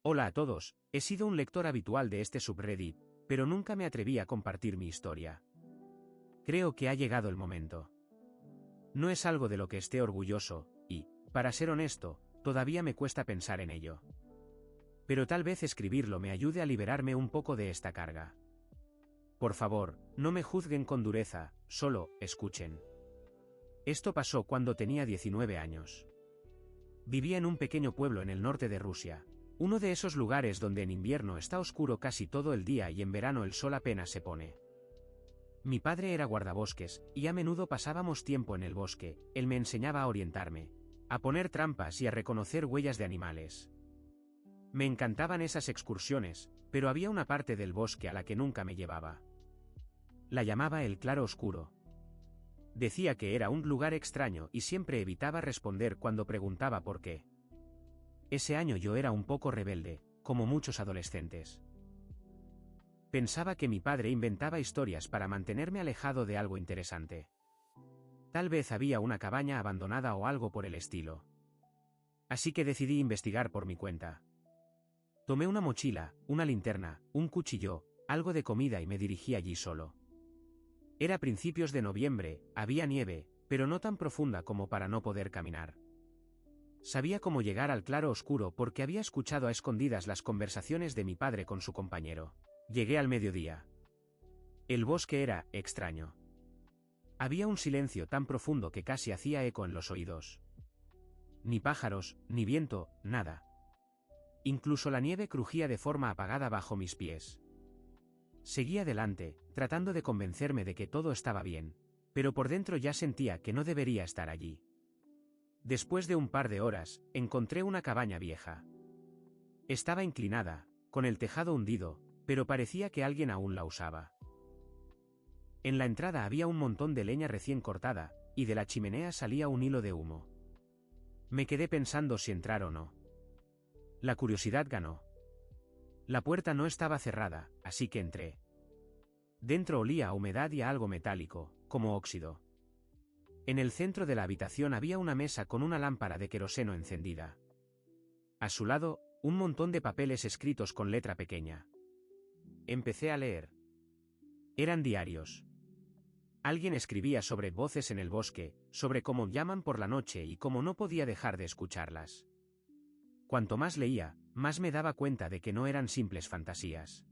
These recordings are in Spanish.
Hola a todos, he sido un lector habitual de este subreddit, pero nunca me atreví a compartir mi historia. Creo que ha llegado el momento. No es algo de lo que esté orgulloso, y, para ser honesto, todavía me cuesta pensar en ello. Pero tal vez escribirlo me ayude a liberarme un poco de esta carga. Por favor, no me juzguen con dureza, solo, escuchen. Esto pasó cuando tenía 19 años. Vivía en un pequeño pueblo en el norte de Rusia. Uno de esos lugares donde en invierno está oscuro casi todo el día y en verano el sol apenas se pone. Mi padre era guardabosques, y a menudo pasábamos tiempo en el bosque. Él me enseñaba a orientarme, a poner trampas y a reconocer huellas de animales. Me encantaban esas excursiones, pero había una parte del bosque a la que nunca me llevaba. La llamaba el claro oscuro. Decía que era un lugar extraño y siempre evitaba responder cuando preguntaba por qué. Ese año yo era un poco rebelde, como muchos adolescentes. Pensaba que mi padre inventaba historias para mantenerme alejado de algo interesante. Tal vez había una cabaña abandonada o algo por el estilo. Así que decidí investigar por mi cuenta. Tomé una mochila, una linterna, un cuchillo, algo de comida y me dirigí allí solo. Era principios de noviembre, había nieve, pero no tan profunda como para no poder caminar. Sabía cómo llegar al claro oscuro porque había escuchado a escondidas las conversaciones de mi padre con su compañero. Llegué al mediodía. El bosque era extraño. Había un silencio tan profundo que casi hacía eco en los oídos. Ni pájaros, ni viento, nada. Incluso la nieve crujía de forma apagada bajo mis pies. Seguí adelante, tratando de convencerme de que todo estaba bien, pero por dentro ya sentía que no debería estar allí. Después de un par de horas, encontré una cabaña vieja. Estaba inclinada, con el tejado hundido, pero parecía que alguien aún la usaba. En la entrada había un montón de leña recién cortada, y de la chimenea salía un hilo de humo. Me quedé pensando si entrar o no. La curiosidad ganó. La puerta no estaba cerrada, así que entré. Dentro olía a humedad y a algo metálico, como óxido. En el centro de la habitación había una mesa con una lámpara de queroseno encendida. A su lado, un montón de papeles escritos con letra pequeña. Empecé a leer. Eran diarios. Alguien escribía sobre voces en el bosque, sobre cómo llaman por la noche y cómo no podía dejar de escucharlas. Cuanto más leía, más me daba cuenta de que no eran simples fantasías.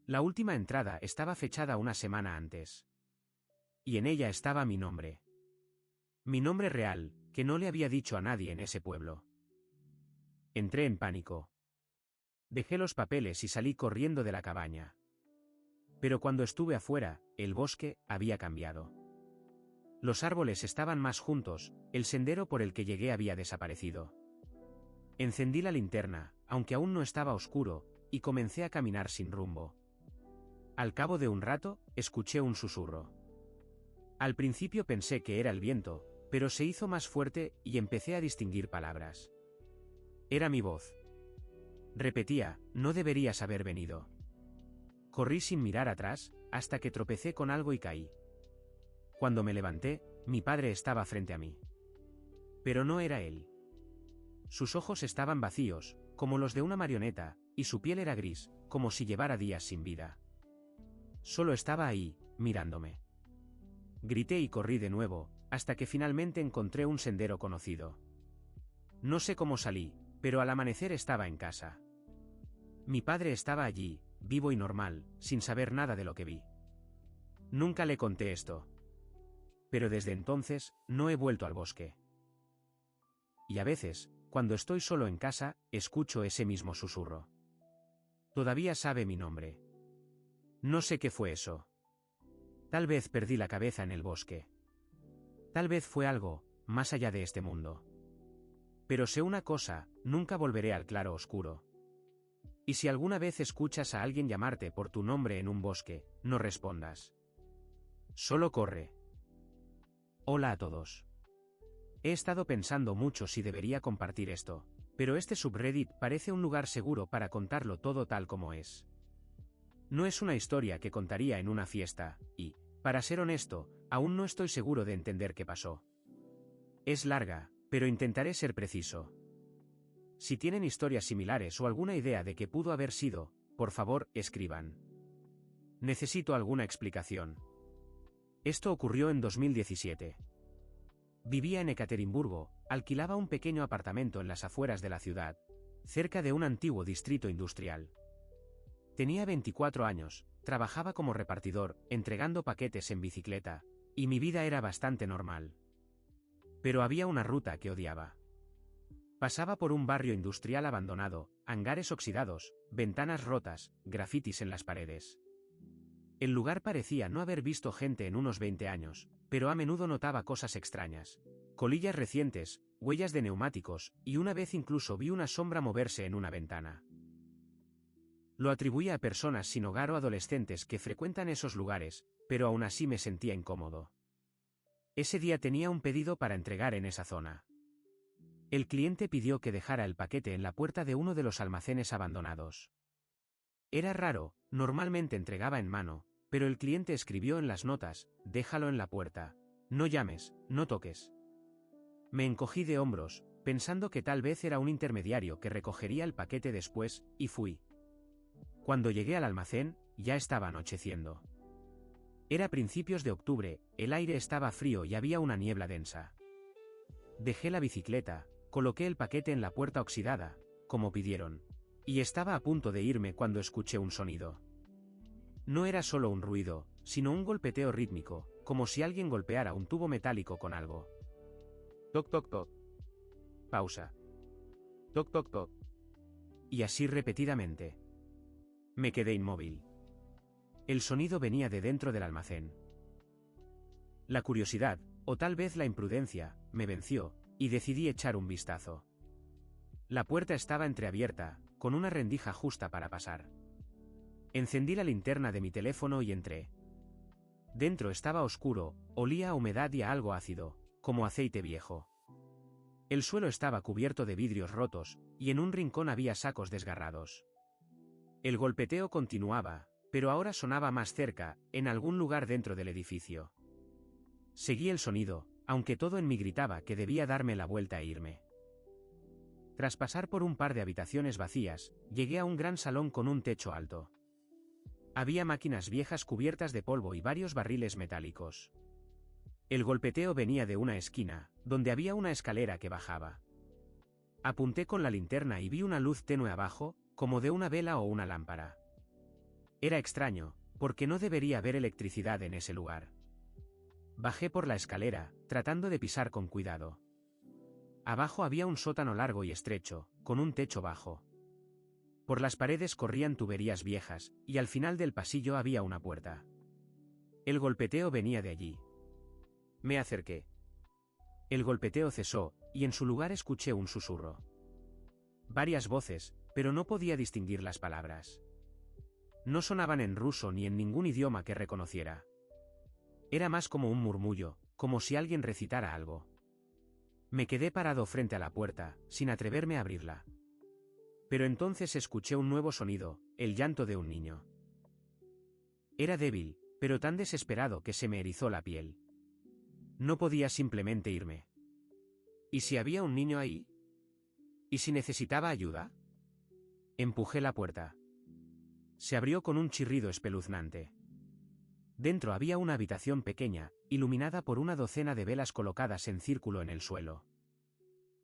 La última entrada estaba fechada una semana antes. Y en ella estaba mi nombre. Mi nombre real, que no le había dicho a nadie en ese pueblo. Entré en pánico. Dejé los papeles y salí corriendo de la cabaña. Pero cuando estuve afuera, el bosque había cambiado. Los árboles estaban más juntos, el sendero por el que llegué había desaparecido. Encendí la linterna, aunque aún no estaba oscuro, y comencé a caminar sin rumbo. Al cabo de un rato, escuché un susurro. Al principio pensé que era el viento, pero se hizo más fuerte y empecé a distinguir palabras. Era mi voz. Repetía, no deberías haber venido. Corrí sin mirar atrás, hasta que tropecé con algo y caí. Cuando me levanté, mi padre estaba frente a mí. Pero no era él. Sus ojos estaban vacíos, como los de una marioneta, y su piel era gris, como si llevara días sin vida. Solo estaba ahí, mirándome. Grité y corrí de nuevo, hasta que finalmente encontré un sendero conocido. No sé cómo salí, pero al amanecer estaba en casa. Mi padre estaba allí, vivo y normal, sin saber nada de lo que vi. Nunca le conté esto. Pero desde entonces, no he vuelto al bosque. Y a veces, cuando estoy solo en casa, escucho ese mismo susurro. Todavía sabe mi nombre. No sé qué fue eso. Tal vez perdí la cabeza en el bosque. Tal vez fue algo, más allá de este mundo. Pero sé una cosa, nunca volveré al claro oscuro. Y si alguna vez escuchas a alguien llamarte por tu nombre en un bosque, no respondas. Solo corre. Hola a todos. He estado pensando mucho si debería compartir esto, pero este subreddit parece un lugar seguro para contarlo todo tal como es. No es una historia que contaría en una fiesta, y, para ser honesto, aún no estoy seguro de entender qué pasó. Es larga, pero intentaré ser preciso. Si tienen historias similares o alguna idea de qué pudo haber sido, por favor, escriban. Necesito alguna explicación. Esto ocurrió en 2017. Vivía en Ekaterimburgo, alquilaba un pequeño apartamento en las afueras de la ciudad, cerca de un antiguo distrito industrial. Tenía 24 años, trabajaba como repartidor, entregando paquetes en bicicleta, y mi vida era bastante normal. Pero había una ruta que odiaba. Pasaba por un barrio industrial abandonado, hangares oxidados, ventanas rotas, grafitis en las paredes. El lugar parecía no haber visto gente en unos 20 años, pero a menudo notaba cosas extrañas. Colillas recientes, huellas de neumáticos, y una vez incluso vi una sombra moverse en una ventana. Lo atribuía a personas sin hogar o adolescentes que frecuentan esos lugares, pero aún así me sentía incómodo. Ese día tenía un pedido para entregar en esa zona. El cliente pidió que dejara el paquete en la puerta de uno de los almacenes abandonados. Era raro, normalmente entregaba en mano, pero el cliente escribió en las notas: déjalo en la puerta. No llames, no toques. Me encogí de hombros, pensando que tal vez era un intermediario que recogería el paquete después, y fui. Cuando llegué al almacén, ya estaba anocheciendo. Era principios de octubre, el aire estaba frío y había una niebla densa. Dejé la bicicleta, coloqué el paquete en la puerta oxidada, como pidieron, y estaba a punto de irme cuando escuché un sonido. No era solo un ruido, sino un golpeteo rítmico, como si alguien golpeara un tubo metálico con algo. Toc toc toc. Pausa. Toc toc toc. Y así repetidamente. Me quedé inmóvil. El sonido venía de dentro del almacén. La curiosidad, o tal vez la imprudencia, me venció, y decidí echar un vistazo. La puerta estaba entreabierta, con una rendija justa para pasar. Encendí la linterna de mi teléfono y entré. Dentro estaba oscuro, olía a humedad y a algo ácido, como aceite viejo. El suelo estaba cubierto de vidrios rotos, y en un rincón había sacos desgarrados. El golpeteo continuaba, pero ahora sonaba más cerca, en algún lugar dentro del edificio. Seguí el sonido, aunque todo en mí gritaba que debía darme la vuelta e irme. Tras pasar por un par de habitaciones vacías, llegué a un gran salón con un techo alto. Había máquinas viejas cubiertas de polvo y varios barriles metálicos. El golpeteo venía de una esquina, donde había una escalera que bajaba. Apunté con la linterna y vi una luz tenue abajo, como de una vela o una lámpara. Era extraño, porque no debería haber electricidad en ese lugar. Bajé por la escalera, tratando de pisar con cuidado. Abajo había un sótano largo y estrecho, con un techo bajo. Por las paredes corrían tuberías viejas, y al final del pasillo había una puerta. El golpeteo venía de allí. Me acerqué. El golpeteo cesó, y en su lugar escuché un susurro. Varias voces, pero no podía distinguir las palabras. No sonaban en ruso ni en ningún idioma que reconociera. Era más como un murmullo, como si alguien recitara algo. Me quedé parado frente a la puerta, sin atreverme a abrirla. Pero entonces escuché un nuevo sonido, el llanto de un niño. Era débil, pero tan desesperado que se me erizó la piel. No podía simplemente irme. ¿Y si había un niño ahí? ¿Y si necesitaba ayuda? Empujé la puerta. Se abrió con un chirrido espeluznante. Dentro había una habitación pequeña, iluminada por una docena de velas colocadas en círculo en el suelo.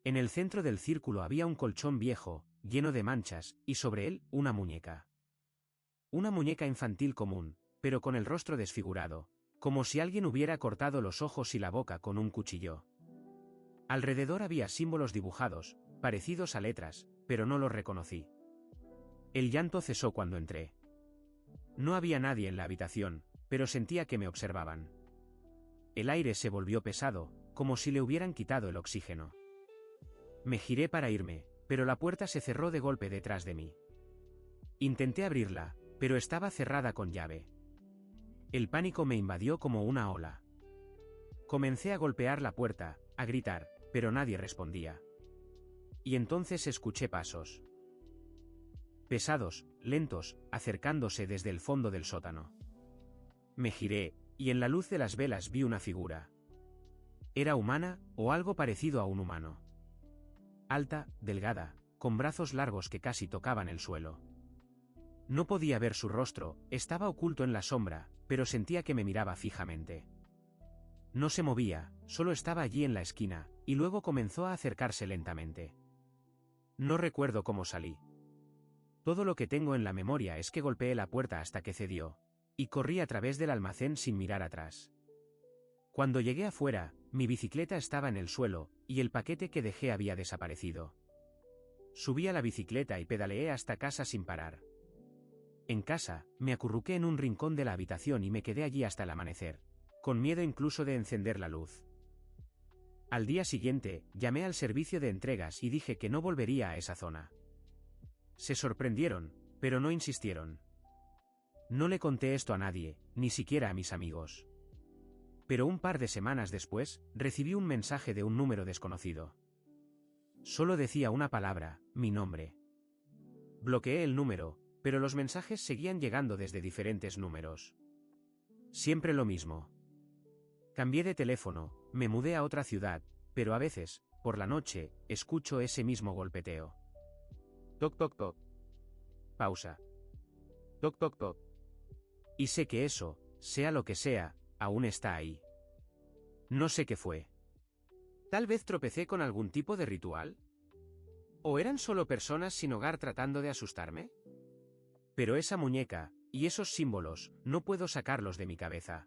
En el centro del círculo había un colchón viejo, lleno de manchas, y sobre él, una muñeca. Una muñeca infantil común, pero con el rostro desfigurado, como si alguien hubiera cortado los ojos y la boca con un cuchillo. Alrededor había símbolos dibujados, parecidos a letras, pero no los reconocí. El llanto cesó cuando entré. No había nadie en la habitación, pero sentía que me observaban. El aire se volvió pesado, como si le hubieran quitado el oxígeno. Me giré para irme, pero la puerta se cerró de golpe detrás de mí. Intenté abrirla, pero estaba cerrada con llave. El pánico me invadió como una ola. Comencé a golpear la puerta, a gritar, pero nadie respondía. Y entonces escuché pasos. Pesados, lentos, acercándose desde el fondo del sótano. Me giré, y en la luz de las velas vi una figura. Era humana, o algo parecido a un humano. Alta, delgada, con brazos largos que casi tocaban el suelo. No podía ver su rostro, estaba oculto en la sombra, pero sentía que me miraba fijamente. No se movía, solo estaba allí en la esquina, y luego comenzó a acercarse lentamente. No recuerdo cómo salí. Todo lo que tengo en la memoria es que golpeé la puerta hasta que cedió, y corrí a través del almacén sin mirar atrás. Cuando llegué afuera, mi bicicleta estaba en el suelo, y el paquete que dejé había desaparecido. Subí a la bicicleta y pedaleé hasta casa sin parar. En casa, me acurruqué en un rincón de la habitación y me quedé allí hasta el amanecer, con miedo incluso de encender la luz. Al día siguiente, llamé al servicio de entregas y dije que no volvería a esa zona. Se sorprendieron, pero no insistieron. No le conté esto a nadie, ni siquiera a mis amigos. Pero un par de semanas después, recibí un mensaje de un número desconocido. Solo decía una palabra, mi nombre. Bloqueé el número, pero los mensajes seguían llegando desde diferentes números. Siempre lo mismo. Cambié de teléfono, me mudé a otra ciudad, pero a veces, por la noche, escucho ese mismo golpeteo. Toc toc toc. Pausa. Toc toc toc. Y sé que eso, sea lo que sea, aún está ahí. No sé qué fue. Tal vez tropecé con algún tipo de ritual. ¿O eran solo personas sin hogar tratando de asustarme? Pero esa muñeca, y esos símbolos, no puedo sacarlos de mi cabeza.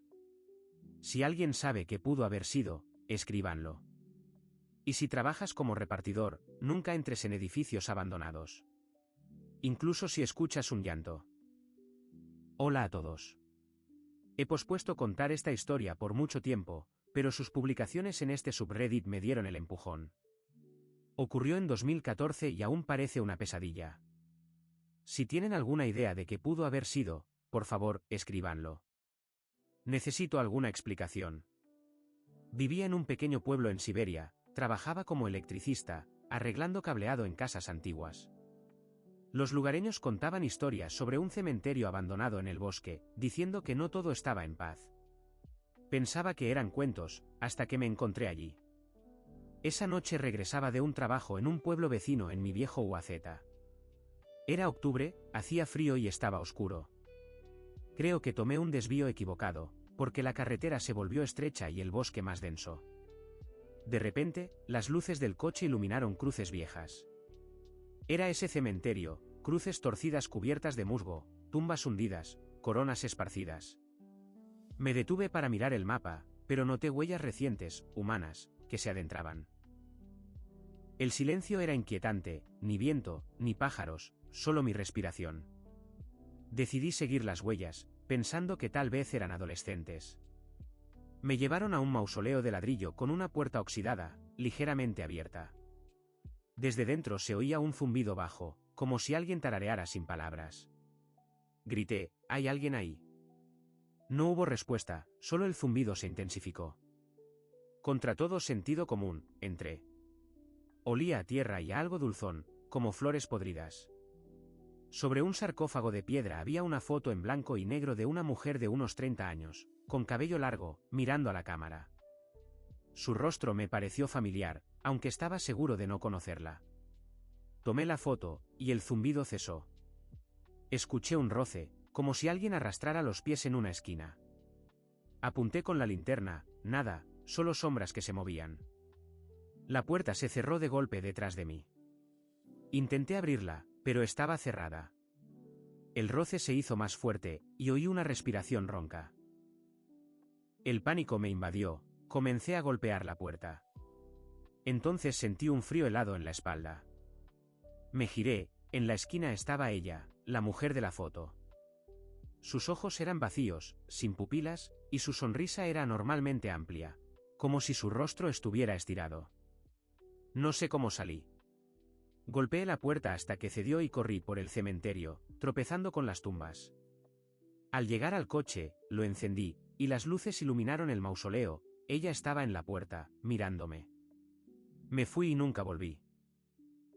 Si alguien sabe qué pudo haber sido, escríbanlo. Y si trabajas como repartidor, nunca entres en edificios abandonados. Incluso si escuchas un llanto. Hola a todos. He pospuesto contar esta historia por mucho tiempo, pero sus publicaciones en este subreddit me dieron el empujón. Ocurrió en 2014 y aún parece una pesadilla. Si tienen alguna idea de qué pudo haber sido, por favor, escríbanlo. Necesito alguna explicación. Vivía en un pequeño pueblo en Siberia, trabajaba como electricista, arreglando cableado en casas antiguas. Los lugareños contaban historias sobre un cementerio abandonado en el bosque, diciendo que no todo estaba en paz. Pensaba que eran cuentos, hasta que me encontré allí. Esa noche regresaba de un trabajo en un pueblo vecino en mi viejo UAZ. Era octubre, hacía frío y estaba oscuro. Creo que tomé un desvío equivocado, porque la carretera se volvió estrecha y el bosque más denso. De repente, las luces del coche iluminaron cruces viejas. Era ese cementerio, cruces torcidas cubiertas de musgo, tumbas hundidas, coronas esparcidas. Me detuve para mirar el mapa, pero noté huellas recientes, humanas, que se adentraban. El silencio era inquietante, ni viento, ni pájaros, solo mi respiración. Decidí seguir las huellas, pensando que tal vez eran adolescentes. Me llevaron a un mausoleo de ladrillo con una puerta oxidada, ligeramente abierta. Desde dentro se oía un zumbido bajo, como si alguien tarareara sin palabras. Grité, ¿hay alguien ahí? No hubo respuesta, solo el zumbido se intensificó. Contra todo sentido común, entré. Olía a tierra y a algo dulzón, como flores podridas. Sobre un sarcófago de piedra había una foto en blanco y negro de una mujer de unos 30 años, con cabello largo, mirando a la cámara. Su rostro me pareció familiar, aunque estaba seguro de no conocerla. Tomé la foto, y el zumbido cesó. Escuché un roce, como si alguien arrastrara los pies en una esquina. Apunté con la linterna, nada, solo sombras que se movían. La puerta se cerró de golpe detrás de mí. Intenté abrirla, pero estaba cerrada. El roce se hizo más fuerte, y oí una respiración ronca. El pánico me invadió, comencé a golpear la puerta. Entonces sentí un frío helado en la espalda. Me giré, en la esquina estaba ella, la mujer de la foto. Sus ojos eran vacíos, sin pupilas, y su sonrisa era anormalmente amplia, como si su rostro estuviera estirado. No sé cómo salí. Golpeé la puerta hasta que cedió y corrí por el cementerio, tropezando con las tumbas. Al llegar al coche, lo encendí, y las luces iluminaron el mausoleo. Ella estaba en la puerta, mirándome. Me fui y nunca volví.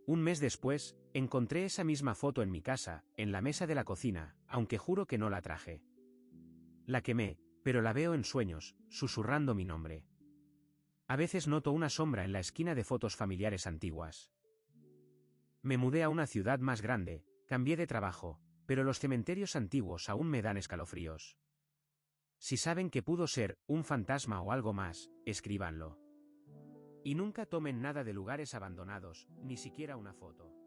Un mes después, encontré esa misma foto en mi casa, en la mesa de la cocina, aunque juro que no la traje. La quemé, pero la veo en sueños, susurrando mi nombre. A veces noto una sombra en la esquina de fotos familiares antiguas. Me mudé a una ciudad más grande, cambié de trabajo, pero los cementerios antiguos aún me dan escalofríos. Si saben que pudo ser un fantasma o algo más, escríbanlo. Y nunca tomen nada de lugares abandonados, ni siquiera una foto.